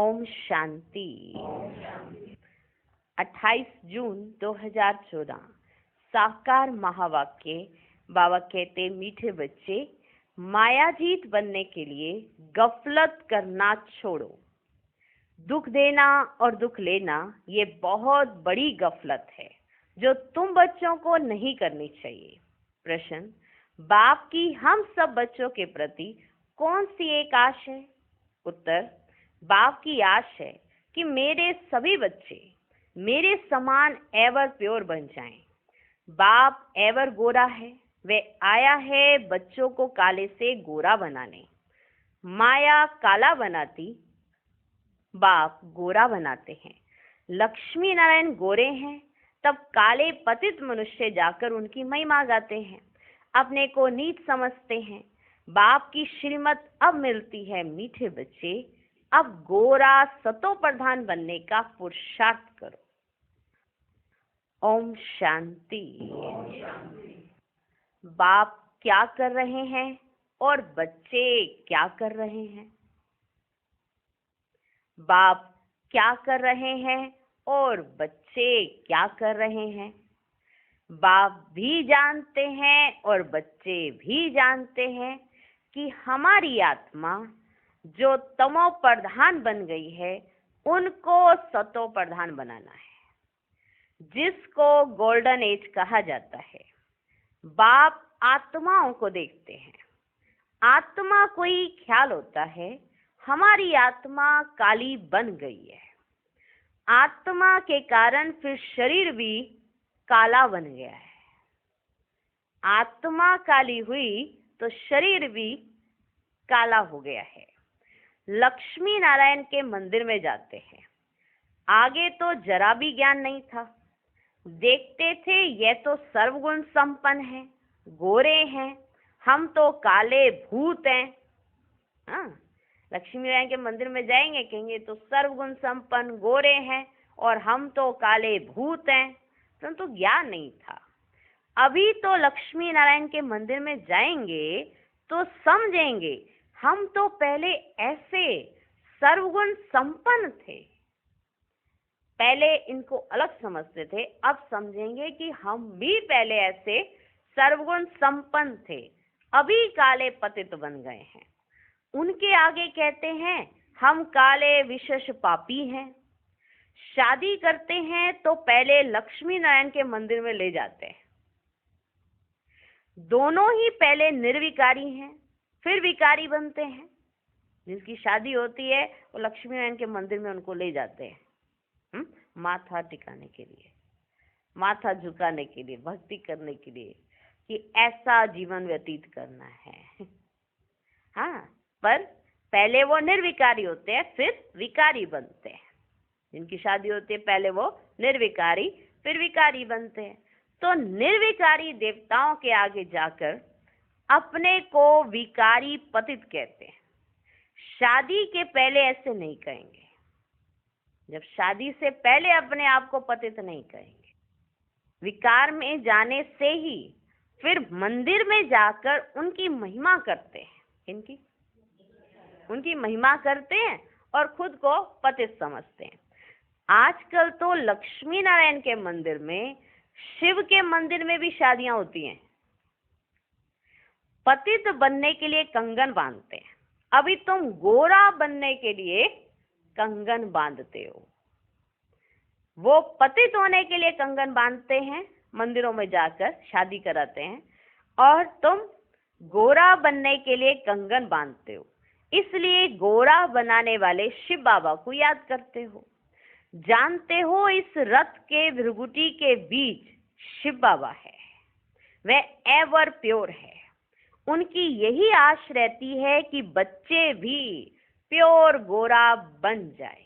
ओम शांति। 28 जून 2014 साकार महावाक्य। बाबा कहते, मीठे बच्चे, मायाजीत बनने के लिए गफलत करना छोड़ो। दुख देना और दुख लेना ये बहुत बड़ी गफलत है जो तुम बच्चों को नहीं करनी चाहिए। प्रश्न, बाप की हम सब बच्चों के प्रति कौन सी एक आश है? उत्तर, बाप की आश है कि मेरे सभी बच्चे मेरे समान एवर प्योर बन जाएं। बाप एवर गोरा है, वह आया है बच्चों को काले से गोरा बनाने। माया काला बनाती, बाप गोरा बनाते हैं। लक्ष्मी नारायण गोरे हैं, तब काले पतित मनुष्य जाकर उनकी महिमा गाते हैं, अपने को नीच समझते हैं। बाप की श्रीमत अब मिलती है, मीठे बच्चे, अब गोरा सतो प्रधान बनने का पुरुषार्थ करो। ओम शांति। बाप क्या कर रहे हैं और बच्चे क्या कर रहे हैं? बाप क्या कर रहे हैं और बच्चे क्या कर रहे हैं? बाप भी जानते हैं और बच्चे भी जानते हैं कि हमारी आत्मा जो तमो प्रधान बन गई है उनको सतो प्रधान बनाना है, जिसको गोल्डन एज कहा जाता है। बाप आत्माओं को देखते हैं। आत्मा कोई ख्याल होता है, हमारी आत्मा काली बन गई है। आत्मा के कारण फिर शरीर भी काला बन गया है। आत्मा काली हुई तो शरीर भी काला हो गया है। लक्ष्मी नारायण के मंदिर में जाते हैं। आगे तो जरा भी ज्ञान नहीं था। देखते थे ये तो सर्वगुण संपन्न है, गोरे हैं, हम तो काले भूत हैं। हाँ, लक्ष्मी नारायण के मंदिर में जाएंगे, कहेंगे तो सर्वगुण संपन्न गोरे हैं और हम तो काले भूत हैं। परंतु ज्ञान नहीं था। अभी तो लक्ष्मी नारायण के मंदिर में जाएंगे तो समझेंगे हम तो पहले ऐसे सर्वगुण संपन्न थे। पहले इनको अलग समझते थे, अब समझेंगे कि हम भी पहले ऐसे सर्वगुण संपन्न थे, अभी काले पतित बन गए हैं। उनके आगे कहते हैं हम काले विशेष पापी हैं। शादी करते हैं तो पहले लक्ष्मी नारायण के मंदिर में ले जाते हैं। दोनों ही पहले निर्विकारी हैं, फिर विकारी बनते हैं। जिसकी शादी होती है वो लक्ष्मी नारायण के मंदिर में उनको ले जाते हैं, माथा टिकाने के लिए, माथा झुकाने के लिए, भक्ति करने के लिए कि ऐसा जीवन व्यतीत करना है। हाँ, पर पहले वो निर्विकारी होते हैं, फिर विकारी बनते हैं। जिनकी शादी होती है पहले वो निर्विकारी, फिर विकारी बनते हैं। तो निर्विकारी देवताओं के आगे जाकर अपने को विकारी पतित कहते हैं। शादी के पहले ऐसे नहीं कहेंगे। जब शादी से पहले अपने आप को पतित नहीं कहेंगे। विकार में जाने से ही फिर मंदिर में जाकर उनकी महिमा करते हैं। इनकी उनकी महिमा करते हैं और खुद को पतित समझते हैं। आजकल तो लक्ष्मी नारायण के मंदिर में, शिव के मंदिर में भी शादियां होती हैं। पतित बनने के लिए कंगन बांधते हैं। अभी तुम गोरा बनने के लिए कंगन बांधते हो। वो पतित होने के लिए कंगन बांधते हैं, मंदिरों में जाकर शादी कराते हैं, और तुम गोरा बनने के लिए कंगन बांधते हो। इसलिए गोरा बनाने वाले शिव बाबा को याद करते हो। जानते हो इस रथ के भृगुटी के बीच शिव बाबा है, वह एवर प्योर है। उनकी यही आश रहती है कि बच्चे भी प्योर गोरा बन जाए।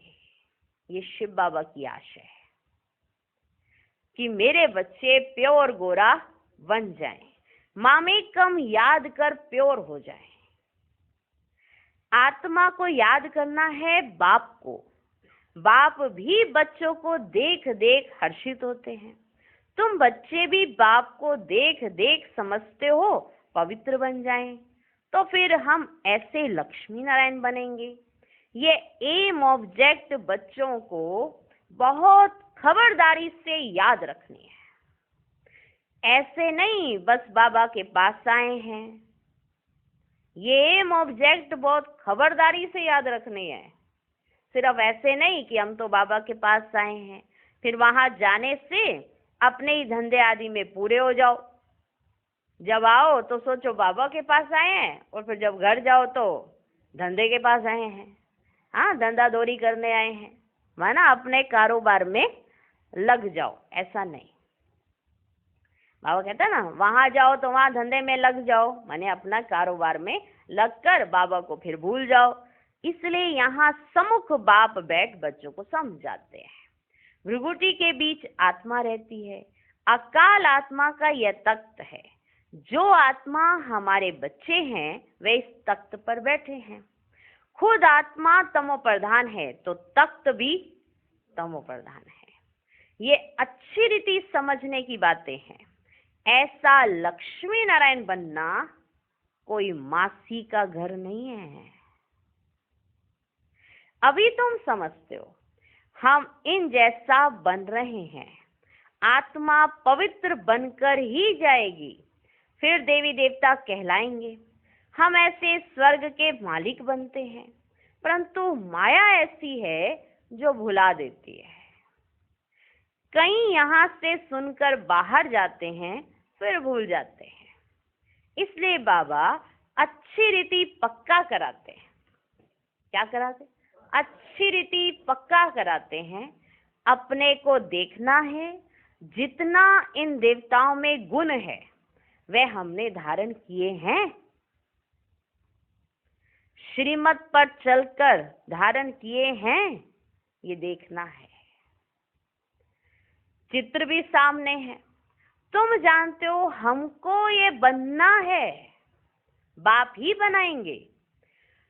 ये शिव बाबा की आश है कि मेरे बच्चे प्योर गोरा बन जाएं, मामेकम याद कर प्योर हो जाए। आत्मा को याद करना है बाप को। बाप भी बच्चों को देख देख हर्षित होते हैं। तुम बच्चे भी बाप को देख देख समझते हो पवित्र बन जाएं, तो फिर हम ऐसे लक्ष्मी नारायण बनेंगे। ये एम ऑब्जेक्ट बच्चों को बहुत खबरदारी से याद रखनी है। ऐसे नहीं बस बाबा के पास आए हैं, ये एम ऑब्जेक्ट बहुत खबरदारी से याद रखनी है। सिर्फ ऐसे नहीं कि हम तो बाबा के पास आए हैं, फिर वहां जाने से अपने ही धंधे आदि में पूरे हो जाओ। जब आओ तो सोचो बाबा के पास आए हैं, और फिर जब घर जाओ तो धंधे के पास आए हैं। हाँ, धंधा दौरी करने आए हैं, माना अपने कारोबार में लग जाओ, ऐसा नहीं। बाबा कहता है ना, वहां जाओ तो वहां धंधे में लग जाओ, माने अपना कारोबार में लगकर बाबा को फिर भूल जाओ। इसलिए यहाँ सम्मुख बाप बैठ बच्चों को समझाते हैं। भृगुटी के बीच आत्मा रहती है, अकाल आत्मा का यह तख्त है। जो आत्मा हमारे बच्चे हैं वे इस तख्त पर बैठे हैं। खुद आत्मा तमो प्रधान है तो तख्त भी तमो प्रधान है। ये अच्छी रीति समझने की बातें हैं। ऐसा लक्ष्मी नारायण बनना कोई मासी का घर नहीं है। अभी तुम समझते हो हम इन जैसा बन रहे हैं, आत्मा पवित्र बनकर ही जाएगी, फिर देवी देवता कहलाएंगे। हम ऐसे स्वर्ग के मालिक बनते हैं, परंतु माया ऐसी है जो भुला देती है। कहीं यहाँ से सुनकर बाहर जाते हैं फिर भूल जाते हैं। इसलिए बाबा अच्छी रीति पक्का कराते हैं। क्या कराते? अच्छी रीति पक्का कराते हैं। अपने को देखना है, जितना इन देवताओं में गुण है वह हमने धारण किए हैं, श्रीमत पर चलकर धारण किए हैं, ये देखना है। चित्र भी सामने है, तुम जानते हो हमको ये बनना है, बाप ही बनाएंगे।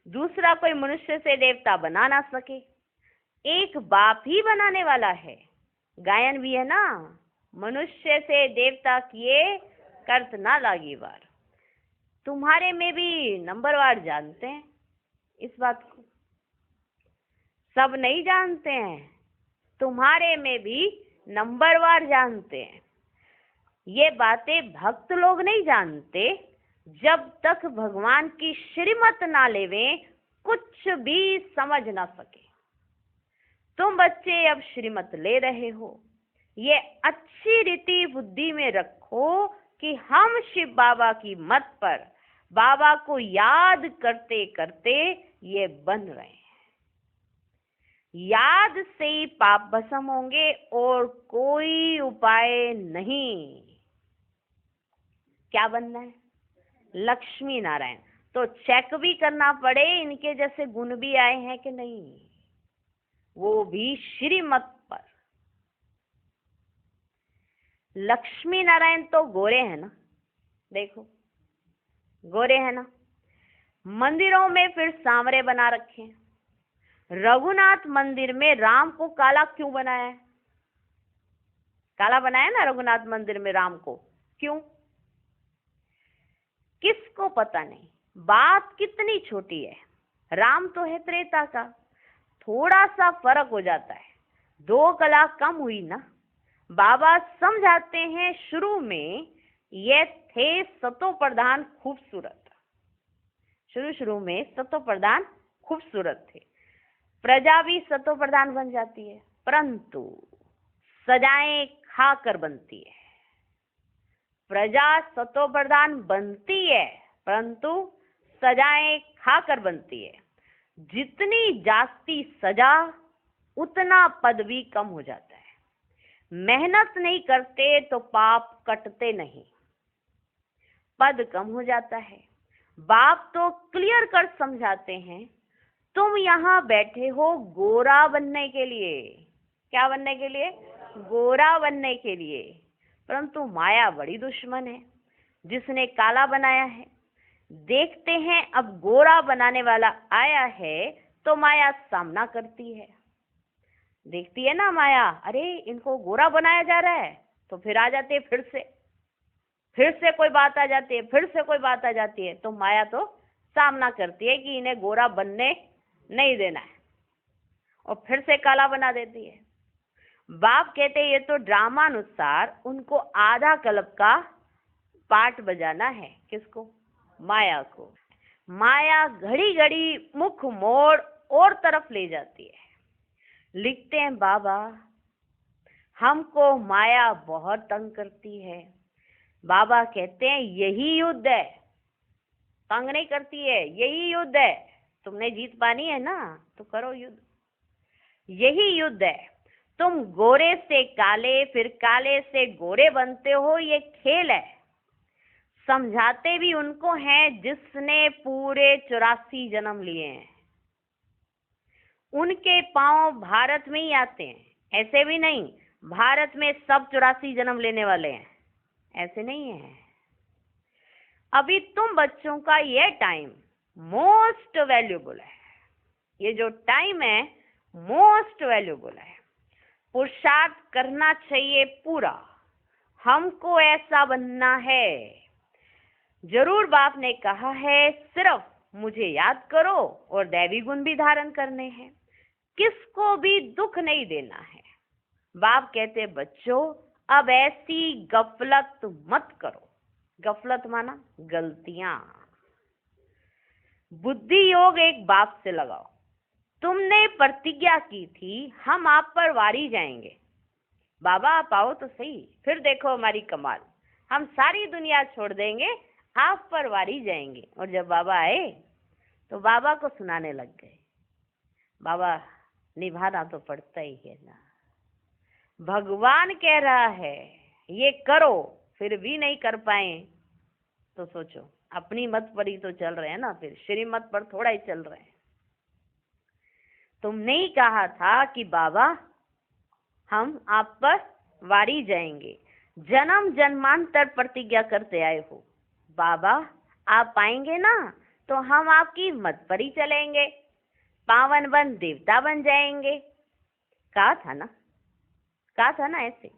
दूसरा कोई मनुष्य से देवता बना ना सके, एक बाप ही बनाने वाला है। गायन भी है ना, मनुष्य से देवता किए कर्त ना लागी वार। तुम्हारे में भी नंबरवार जानते हैं इस बात को, सब नहीं जानते हैं, तुम्हारे में भी नंबरवार जानते हैं। ये बातें भक्त लोग नहीं जानते। जब तक भगवान की श्रीमत ना लेवें कुछ भी समझ ना सके। तुम बच्चे अब श्रीमत ले रहे हो, ये अच्छी रीति बुद्धि में रखो कि हम शिव बाबा की मत पर बाबा को याद करते करते ये बन रहे हैं। याद से ही पाप भस्म होंगे और कोई उपाय नहीं। क्या बनना है? लक्ष्मी नारायण। तो चेक भी करना पड़े इनके जैसे गुण भी आए हैं कि नहीं, वो भी श्रीमत पर। लक्ष्मी नारायण तो गोरे हैं ना, देखो गोरे हैं ना। मंदिरों में फिर सांवरे बना रखे हैं। रघुनाथ मंदिर में राम को काला क्यों बनाया है? काला बनाया ना रघुनाथ मंदिर में राम को, क्यों? किसको पता नहीं। बात कितनी छोटी है, राम तो है त्रेता का, थोड़ा सा फर्क हो जाता है, 2 कला कम हुई ना। बाबा समझाते हैं शुरू में ये थे सतो प्रधान खूबसूरत, शुरू में सतो प्रधान खूबसूरत थे। प्रजा भी सतो प्रधान बन जाती है, परंतु सजाएं खाकर बनती है। प्रजा सतो प्रधान बनती है परंतु सजाएं खाकर बनती है। जितनी जास्ती सजा उतना पद भी कम हो जाता है। मेहनत नहीं करते तो पाप कटते नहीं, पद कम हो जाता है। बाप तो क्लियर कर समझाते हैं, तुम यहाँ बैठे हो गोरा बनने के लिए। क्या बनने के लिए? गोरा बनने के लिए। परंतु माया बड़ी दुश्मन है, जिसने काला बनाया है। देखते हैं अब गोरा बनाने वाला आया है तो माया सामना करती है। देखती है ना माया, अरे इनको गोरा बनाया जा रहा है, तो फिर आ जाते फिर से कोई बात आ जाती है, फिर से कोई बात आ जाती है, तो माया तो सामना करती है कि इन्हें गोरा बनने नहीं देना है। और फिर से काला बना देती है। बाप कहते ये तो ड्रामानुसार उनको आधा कल्प का पाठ बजाना है। किसको? माया को। माया घड़ी घड़ी मुख मोड़ और तरफ ले जाती है। लिखते हैं बाबा, हमको माया बहुत तंग करती है। बाबा कहते हैं यही युद्ध है, तंग नहीं करती है, यही युद्ध है। तुमने जीत पानी है ना, तो करो युद्ध। यही युद्ध है। तुम गोरे से काले, फिर काले से गोरे बनते हो, ये खेल है। समझाते भी उनको हैं जिसने पूरे 84 जन्म लिए हैं। उनके पांव भारत में ही आते हैं, ऐसे भी नहीं भारत में सब 84 जन्म लेने वाले हैं, ऐसे नहीं है। अभी तुम बच्चों का ये टाइम मोस्ट वैल्यूबल है। ये जो टाइम है मोस्ट वैल्यूबल है। पुरुषार्थ करना चाहिए पूरा। हमको ऐसा बनना है। जरूर बाप ने कहा है सिर्फ मुझे याद करो और दैवी गुण भी धारण करने हैं। किसको भी दुख नहीं देना है। बाप कहते बच्चों अब ऐसी गफलत मत करो। गफलत माना गलतियां। बुद्धि योग एक बाप से लगाओ। तुमने प्रतिज्ञा की थी हम आप पर वारी जाएंगे। बाबा आप आओ तो सही, फिर देखो हमारी कमाल। हम सारी दुनिया छोड़ देंगे, आप पर वारी जाएंगे। और जब बाबा आए तो बाबा को सुनाने लग गए। बाबा निभाना तो पड़ता ही है ना। भगवान कह रहा है ये करो, फिर भी नहीं कर पाए तो सोचो अपनी मत पर ही तो चल रहे हैं ना, फिर श्रीमत पर थोड़ा ही चल रहे हैं। तुमने ही कहा था कि बाबा हम आप पर वारी जाएंगे। जन्म जन्मांतर प्रतिज्ञा करते आए हो। बाबा आप आएंगे ना तो हम आपकी मत पर ही चलेंगे, पावन बन देवता बन जाएंगे। कहा था ना ऐसे।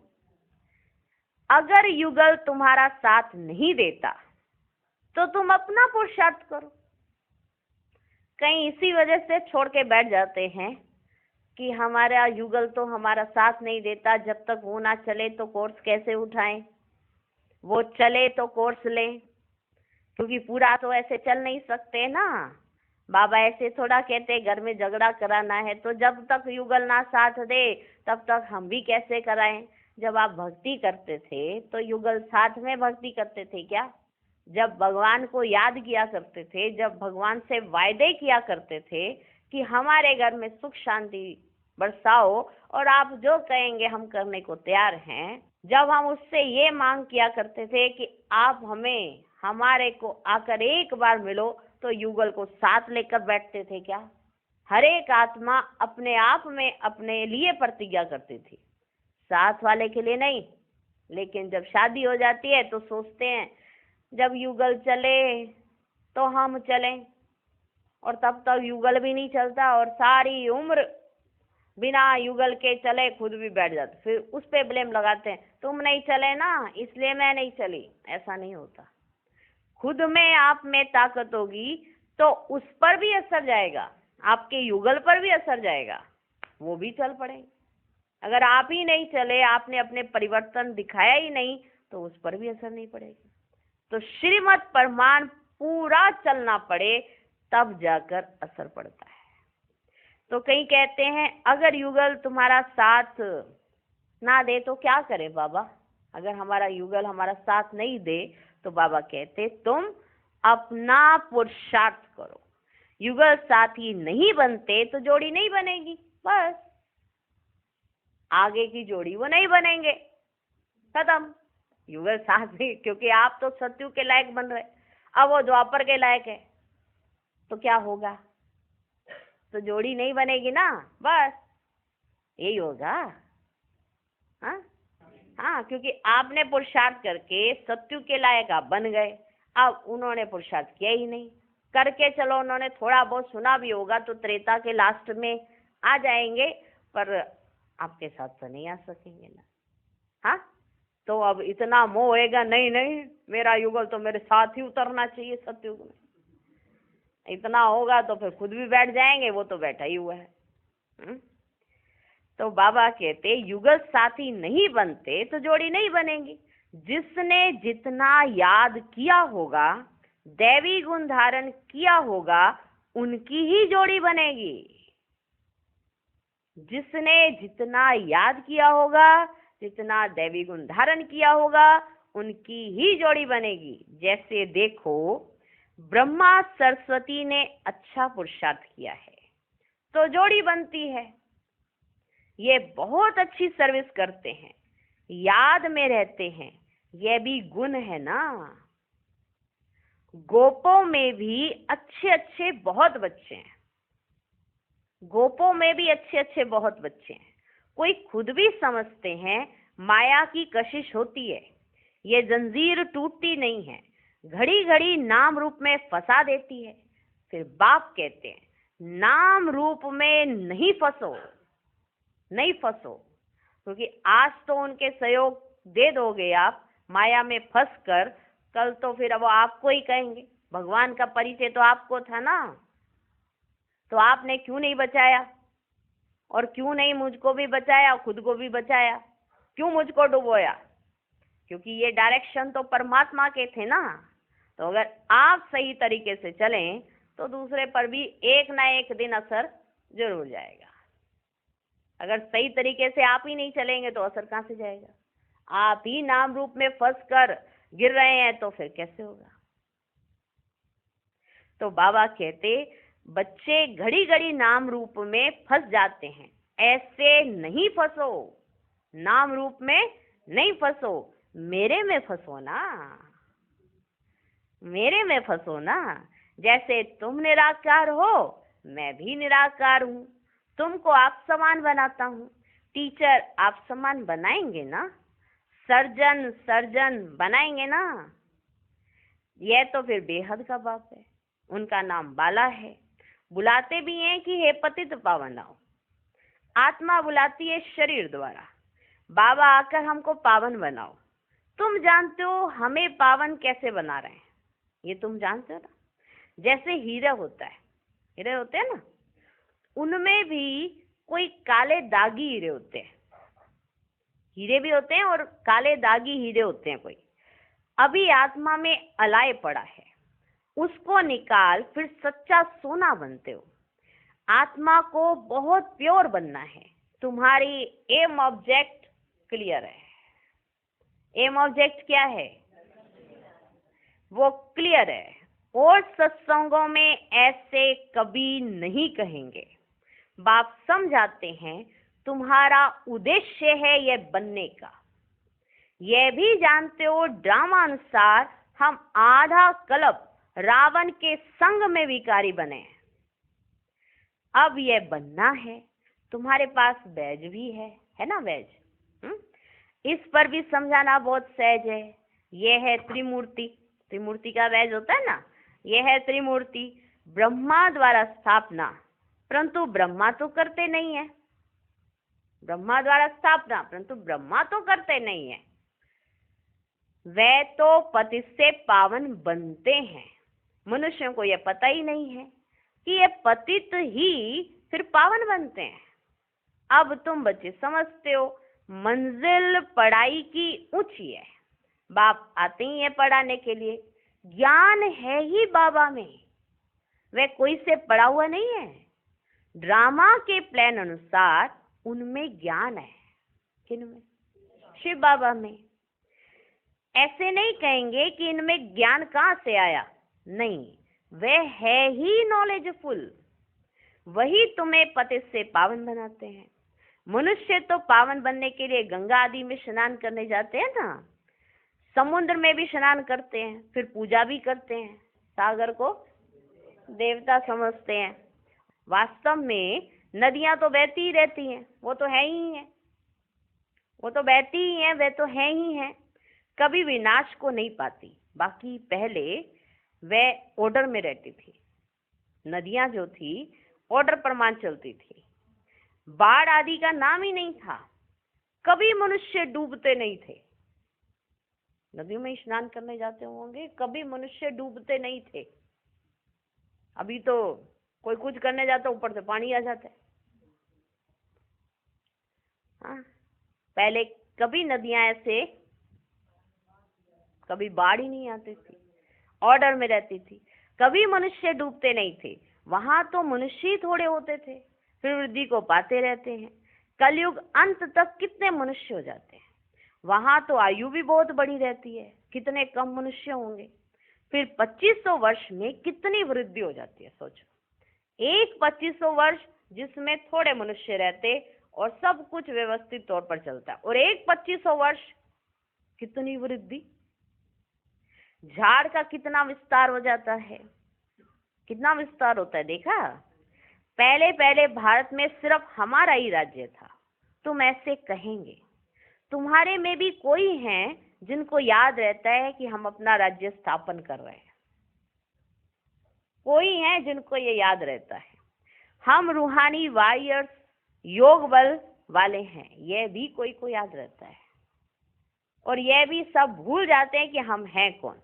अगर युगल तुम्हारा साथ नहीं देता तो तुम अपना पुरुषार्थ करो। कहीं इसी वजह से छोड़ के बैठ जाते हैं कि हमारा युगल तो हमारा साथ नहीं देता, जब तक वो ना चले तो कोर्स कैसे उठाएं, वो चले तो कोर्स लें, क्योंकि पूरा तो ऐसे चल नहीं सकते ना। बाबा ऐसे थोड़ा कहते घर में झगड़ा कराना है, तो जब तक युगल ना साथ दे तब तक हम भी कैसे कराएं। जब आप भक्ति करते थे तो युगल साथ में भक्ति करते थे क्या? जब भगवान को याद किया करते थे, जब भगवान से वायदे किया करते थे कि हमारे घर में सुख शांति बरसाओ और आप जो कहेंगे हम करने को तैयार हैं, जब हम उससे ये मांग किया करते थे कि आप हमें हमारे को आकर एक बार मिलो, तो युगल को साथ लेकर बैठते थे क्या? हर एक आत्मा अपने आप में अपने लिए प्रतिज्ञा करती थी, साथ वाले के लिए नहीं। लेकिन जब शादी हो जाती है तो सोचते हैं जब युगल चले तो हम चलें, और तब तक युगल भी नहीं चलता और सारी उम्र बिना युगल के चले खुद भी बैठ जाते। फिर उस पे ब्लेम लगाते हैं तुम नहीं चले ना इसलिए मैं नहीं चली। ऐसा नहीं होता। खुद में आप में ताकत होगी तो उस पर भी असर जाएगा, आपके युगल पर भी असर जाएगा, वो भी चल पड़ेंगे। अगर आप ही नहीं चले, आपने अपने परिवर्तन दिखाया ही नहीं, तो उस पर भी असर नहीं पड़ेगा। तो श्रीमत प्रमाण पूरा चलना पड़े तब जाकर असर पड़ता है। तो कई कहते हैं अगर युगल तुम्हारा साथ ना दे तो क्या करे बाबा? अगर हमारा युगल हमारा साथ नहीं दे तो बाबा कहते तुम अपना पुरुषार्थ करो। युगल साथी नहीं बनते तो जोड़ी नहीं बनेगी, बस आगे की जोड़ी वो नहीं बनेंगे, खत्म। युगल साथ नहीं, क्योंकि आप तो सत्यु के लायक बन रहे, अब वो द्वापर के लायक है, तो क्या होगा? तो जोड़ी नहीं बनेगी ना, बस यही होगा। हाँ, क्योंकि आपने पुरुषार्थ करके सत्यु के लायक आप बन गए। अब उन्होंने पुरुषार्थ किया ही नहीं, करके चलो उन्होंने थोड़ा बहुत सुना भी होगा तो त्रेता के लास्ट में आ जाएंगे, पर आपके साथ तो नहीं आ सकेंगे ना। हाँ, तो अब इतना मोह होएगा, नहीं नहीं मेरा युगल तो मेरे साथ ही उतरना चाहिए सतयुग में, इतना होगा तो फिर खुद भी बैठ जाएंगे, वो तो बैठा ही हुआ है। तो बाबा कहते युगल साथी नहीं बनते तो जोड़ी नहीं बनेगी। जिसने जितना याद किया होगा, दैवी गुण धारण किया होगा, उनकी ही जोड़ी बनेगी। जिसने जितना याद किया होगा, जितना दैवी गुण धारण किया होगा, उनकी ही जोड़ी बनेगी। जैसे देखो, ब्रह्मा सरस्वती ने अच्छा पुरुषार्थ किया है तो जोड़ी बनती है। ये बहुत अच्छी सर्विस करते हैं, याद में रहते हैं, ये भी गुण है ना। गोपों में भी अच्छे अच्छे बहुत बच्चे हैं, गोपों में भी अच्छे अच्छे बहुत बच्चे हैं। कोई खुद भी समझते हैं माया की कशिश होती है, ये जंजीर टूटती नहीं है, घड़ी घड़ी नाम रूप में फंसा देती है। फिर बाप कहते हैं नाम रूप में नहीं फंसो, नहीं फंसो, क्योंकि आज तो उनके सहयोग दे दोगे आप माया में फंस कर, कल तो फिर वो आपको ही कहेंगे। भगवान का परिचय तो आपको था ना, तो आपने क्यों नहीं बचाया, और क्यों नहीं मुझको भी बचाया, खुद को भी बचाया, क्यों मुझको डुबोया? क्योंकि ये डायरेक्शन तो परमात्मा के थे ना। तो अगर आप सही तरीके से चलें तो दूसरे पर भी एक ना एक दिन असर जरूर जाएगा। अगर सही तरीके से आप ही नहीं चलेंगे तो असर कहाँ से जाएगा? आप ही नाम रूप में फंस कर गिर रहे हैं तो फिर कैसे होगा? तो बाबा कहते बच्चे घड़ी घड़ी नाम रूप में फंस जाते हैं, ऐसे नहीं फंसो, नाम रूप में नहीं फंसो, मेरे में फंसो ना, मेरे में फंसो ना। जैसे तुम निराकार हो, मैं भी निराकार हूं, तुमको आप समान बनाता हूं। टीचर आप समान बनाएंगे ना, सर्जन सर्जन बनाएंगे ना। यह तो फिर बेहद का बाप है, उनका नाम बाला है। बुलाते भी हैं कि हे पतित पावन आओ। आत्मा बुलाती है शरीर द्वारा, बाबा आकर हमको पावन बनाओ। तुम जानते हो हमें पावन कैसे बना रहे हैं, ये तुम जानते हो ना। जैसे हीरा होता है, हीरे होते हैं ना, उनमें भी कोई काले दागी हीरे होते हैं, हीरे भी होते हैं और काले दागी हीरे होते हैं। कोई अभी आत्मा में अलाय पड़ा है, उसको निकाल फिर सच्चा सोना बनते हो। आत्मा को बहुत प्योर बनना है, तुम्हारी एम ऑब्जेक्ट क्लियर है। एम ऑब्जेक्ट क्या है? वो क्लियर है। और सत्संगों में ऐसे कभी नहीं कहेंगे। बाप समझाते हैं तुम्हारा उद्देश्य है ये बनने का। यह भी जानते हो ड्रामा अनुसार हम आधा कल्प रावण के संग में विकारी बने। अब यह बनना है, तुम्हारे पास बैज भी है ना बैज। इस पर भी समझाना बहुत सहज है। यह है त्रिमूर्ति, त्रिमूर्ति का बैज होता है ना, यह है त्रिमूर्ति, ब्रह्मा द्वारा स्थापना। परंतु ब्रह्मा तो करते नहीं है, ब्रह्मा द्वारा स्थापना, परंतु ब्रह्मा तो करते नहीं है। वे तो पति से पावन बनते हैं। मनुष्यों को यह पता ही नहीं है कि ये पतित ही फिर पावन बनते हैं। अब तुम बच्चे समझते हो, मंजिल पढ़ाई की ऊंची है, बाप आते ही है पढ़ाने के लिए। ज्ञान है ही बाबा में, वह कोई से पढ़ा हुआ नहीं है। ड्रामा के प्लान अनुसार उनमें ज्ञान है। किनमें? शिव बाबा में। ऐसे नहीं कहेंगे कि इनमें ज्ञान कहाँ से आया, नहीं, वह है ही नॉलेजफुल, वही तुम्हें पति से पावन बनाते हैं। मनुष्य तो पावन बनने के लिए गंगा आदि में स्नान करने जाते हैं ना, समुद्र में भी स्नान करते हैं, फिर पूजा भी करते हैं, सागर को देवता समझते हैं। वास्तव में नदियां तो बहती ही रहती हैं, वो तो है ही है, वो तो बहती ही हैं, वे तो है ही हैं, कभी विनाश को नहीं पाती। बाकी पहले वह ऑर्डर में रहती थी, नदियां जो थी ऑर्डर पर मान चलती थी, बाढ़ आदि का नाम ही नहीं था, कभी मनुष्य डूबते नहीं थे। नदियों में स्नान करने जाते होंगे, कभी मनुष्य डूबते नहीं थे। अभी तो कोई कुछ करने जाता ऊपर से पानी आ जाता है। हाँ, पहले कभी नदियां ऐसे, कभी बाढ़ ही नहीं आती थी, ऑर्डर में रहती थी, कभी मनुष्य डूबते नहीं थे। वहां तो मनुष्य ही थोड़े होते थे, फिर वृद्धि को पाते रहते हैं। कलयुग अंत तक कितने मनुष्य हो जाते हैं। वहां तो आयु भी बहुत बड़ी रहती है, कितने कम मनुष्य होंगे। फिर 2500 वर्ष में कितनी वृद्धि हो जाती है, सोचो। एक 2500 वर्ष जिसमें थोड़े मनुष्य रहते और सब कुछ व्यवस्थित तौर पर चलता है, और एक 2500 वर्ष कितनी वृद्धि। झाड़ का कितना विस्तार हो जाता है, कितना विस्तार होता है, देखा। पहले पहले भारत में सिर्फ हमारा ही राज्य था। तुम ऐसे कहेंगे, तुम्हारे में भी कोई हैं जिनको याद रहता है कि हम अपना राज्य स्थापन कर रहे हैं? कोई है जिनको ये याद रहता है? हम रूहानी वारियर्स, योग बल वाले हैं, यह भी कोई को याद रहता है? और यह भी सब भूल जाते हैं कि हम हैं कौन।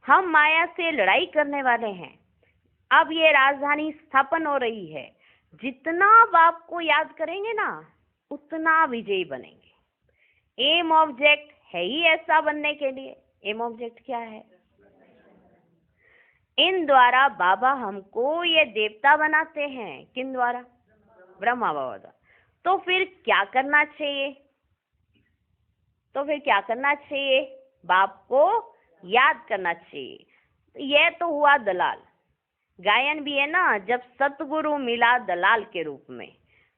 हम माया से लड़ाई करने वाले हैं। अब ये राजधानी स्थापन हो रही है। जितना बाप को याद करेंगे ना, उतना विजयी बनेंगे। एम ऑब्जेक्ट है ही ऐसा बनने के लिए। एम ऑब्जेक्ट क्या है? इन द्वारा बाबा हमको ये देवता बनाते हैं। किन द्वारा? ब्रह्मा बाबा द्वारा। तो फिर क्या करना चाहिए? बाप को याद करना चाहिए। यह तो हुआ दलाल। गायन भी है ना, जब सतगुरु मिला दलाल के रूप में।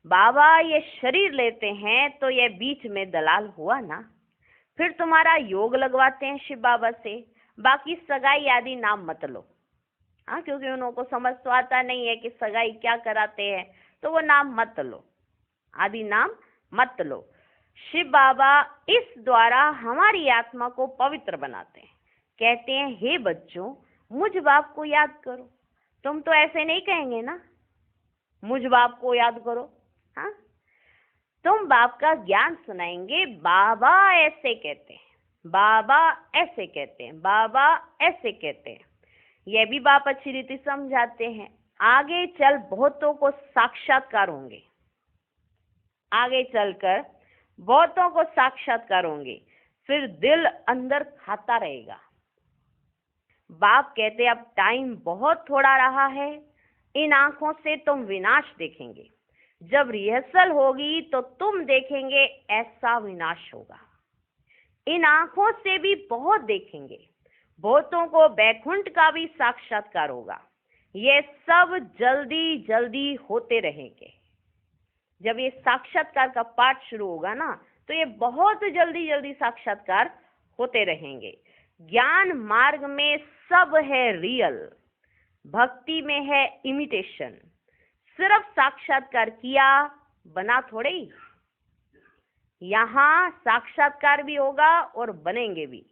बाबा ये शरीर लेते हैं तो ये बीच में दलाल हुआ ना। फिर तुम्हारा योग लगवाते हैं शिव बाबा से, बाकी सगाई आदि नाम मत लो। हाँ, क्योंकि उनको समझ तो आता नहीं है कि सगाई क्या कराते हैं, तो वो नाम मत लो, आदि नाम मत लो। शिव बाबा इस द्वारा हमारी आत्मा को पवित्र बनाते हैं। कहते हैं, हे बच्चों, मुझ बाप को याद करो। तुम तो ऐसे नहीं कहेंगे ना, मुझ बाप को याद करो। हाँ, तुम बाप का ज्ञान सुनाएंगे। बाबा ऐसे कहते हैं, बाबा ऐसे कहते हैं, बाबा ऐसे कहते हैं। यह भी बाप अच्छी रीति समझाते हैं। आगे चल बहुतों को साक्षात्कार होंगे, आगे चलकर बहुतों को साक्षात्कार होंगे। फिर दिल अंदर खाता रहेगा। बाप कहते अब टाइम बहुत थोड़ा रहा है। इन आंखों से तुम विनाश देखेंगे। जब रिहर्सल होगी तो तुम देखेंगे ऐसा विनाश होगा। इन आंखों से भी बहुत देखेंगे। बहुतों को बैकुंठ का भी साक्षात्कार होगा। ये सब जल्दी जल्दी होते रहेंगे। जब ये साक्षात्कार का पाठ शुरू होगा ना, तो ये बहुत जल्दी जल्दी साक्षात्कार होते रहेंगे। ज्ञान मार्ग में सब है रियल, भक्ति में है इमिटेशन। सिर्फ साक्षात्कार किया बना थोड़े ही। यहाँ साक्षात्कार भी होगा और बनेंगे भी।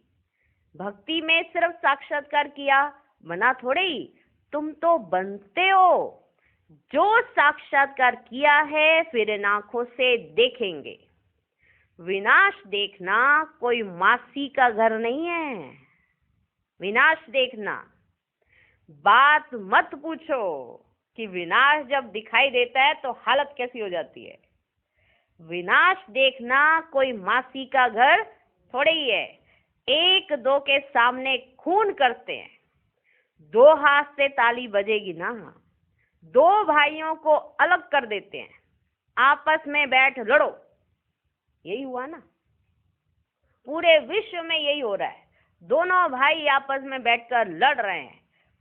भक्ति में सिर्फ साक्षात्कार किया बना थोड़े ही, तुम तो बनते हो। जो साक्षात्कार किया है फिर इन आंखों से देखेंगे। विनाश देखना कोई मासी का घर नहीं है। विनाश देखना, बात मत पूछो कि विनाश जब दिखाई देता है तो हालत कैसी हो जाती है। विनाश देखना कोई मासी का घर थोड़े ही है। एक दो के सामने खून करते हैं, दो हाथ से ताली बजेगी ना। दो भाइयों को अलग कर देते हैं, आपस में बैठ लड़ो। यही हुआ ना, पूरे विश्व में यही हो रहा है। दोनों भाई आपस में बैठकर लड़ रहे हैं।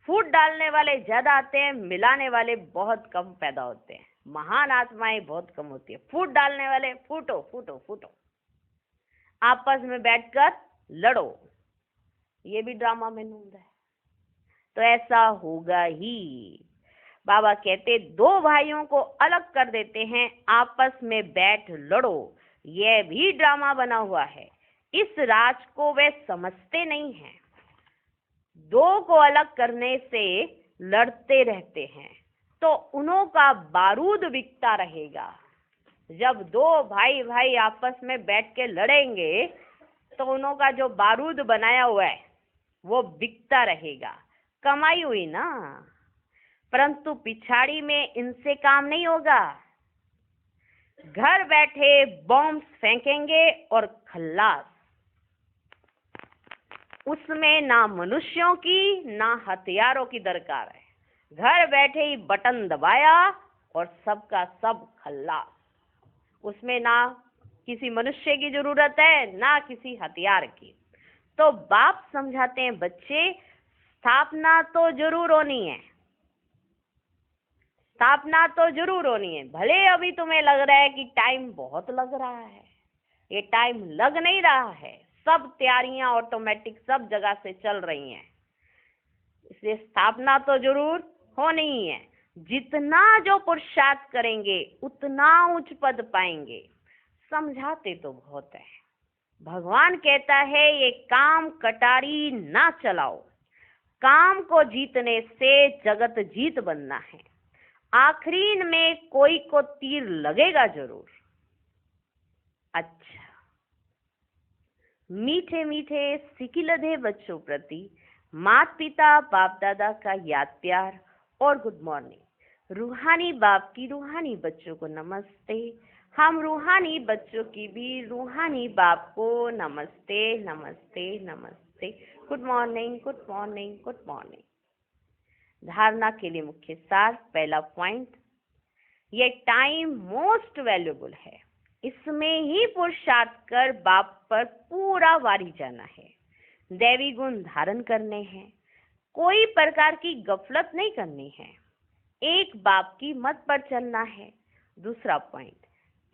फूट डालने वाले ज्यादा आते हैं, मिलाने वाले बहुत कम पैदा होते हैं। महान आत्माएं बहुत कम होती है। फूट डालने वाले फूटो फूटो फूटो, आपस में बैठकर लड़ो। ये भी ड्रामा में होता है, तो ऐसा होगा ही। बाबा कहते दो भाइयों को अलग कर देते हैं, आपस में बैठ लड़ो। यह भी ड्रामा बना हुआ है। इस राज को वे समझते नहीं हैं। दो को अलग करने से लड़ते रहते हैं तो उन्हों का बारूद बिकता रहेगा। जब दो भाई भाई आपस में बैठ के लड़ेंगे तो उन्हों का जो बारूद बनाया हुआ है वो बिकता रहेगा। कमाई हुई ना, परंतु पिछाड़ी में इनसे काम नहीं होगा। घर बैठे बॉम्ब फेंकेंगे और खल्लास। उसमें ना मनुष्यों की ना हथियारों की दरकार है। घर बैठे ही बटन दबाया और सबका सब खल्लास। उसमें ना किसी मनुष्य की जरूरत है ना किसी हथियार की। तो बाप समझाते हैं, बच्चे स्थापना तो जरूर होनी है, स्थापना तो जरूर होनी है। भले अभी तुम्हें लग रहा है कि टाइम बहुत लग रहा है, ये टाइम लग नहीं रहा है। सब तैयारियां ऑटोमेटिक सब जगह से चल रही हैं, इसलिए स्थापना तो जरूर होनी ही है। जितना जो पुरुषार्थ करेंगे उतना उच्च पद पाएंगे। समझाते तो बहुत है। भगवान कहता है, ये काम कटारी ना चलाओ, काम को जीतने से जगत जीत बनना है। आखिरी में कोई को तीर लगेगा जरूर। अच्छा, मीठे मीठे सिकिलधे बच्चों प्रति माता पिता बाप दादा का याद प्यार और गुड मॉर्निंग। रूहानी बाप की रूहानी बच्चों को नमस्ते। हम रूहानी बच्चों की भी रूहानी बाप को नमस्ते नमस्ते नमस्ते। Good morning good morning good morning. धारणा के लिए मुख्य सार। पहला पॉइंट, ये टाइम मोस्ट वैल्यूएबल है, इसमें ही पुरुषार्थ कर बाप पर पूरा वारी जाना है। दैवी गुण धारण करने हैं, कोई प्रकार की गफलत नहीं करनी है, एक बाप की मत पर चलना है। दूसरा पॉइंट,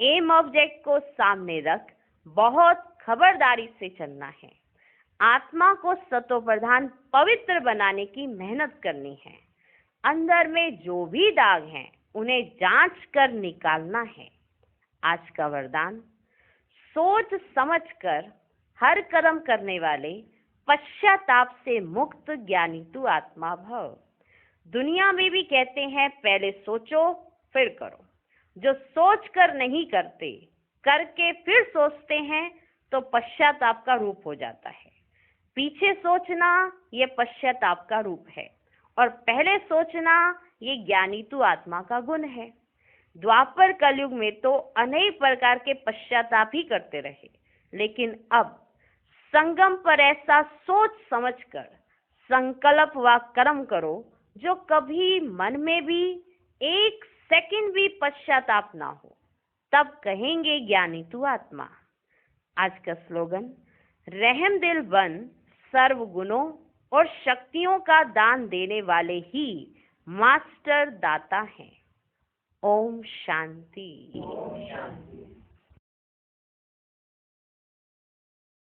एम ऑब्जेक्ट को सामने रख बहुत खबरदारी से चलना है। आत्मा को सतो प्रधान पवित्र बनाने की मेहनत करनी है। अंदर में जो भी दाग हैं उन्हें जांच कर निकालना है। आज का वरदान, सोच समझकर हर कर्म करने वाले पश्चाताप से मुक्त ज्ञानी तू आत्मा भव। दुनिया में भी कहते हैं पहले सोचो फिर करो। जो सोच कर नहीं करते, करके फिर सोचते हैं तो पश्चाताप का रूप हो जाता है। पीछे सोचना ये पश्चाताप का रूप है और पहले सोचना ये ज्ञानी तू आत्मा का गुण है। द्वापर कलयुग में तो अनेक प्रकार के पश्चाताप ही करते रहे, लेकिन अब संगम पर ऐसा सोच समझकर संकल्प व कर्म करो जो कभी मन में भी एक सेकंड भी पश्चाताप ना हो, तब कहेंगे ज्ञानी तू आत्मा। आज का स्लोगन, रहम दिल बन सर्व गुणों और शक्तियों का दान देने वाले ही मास्टर दाता हैं। ओम शांति।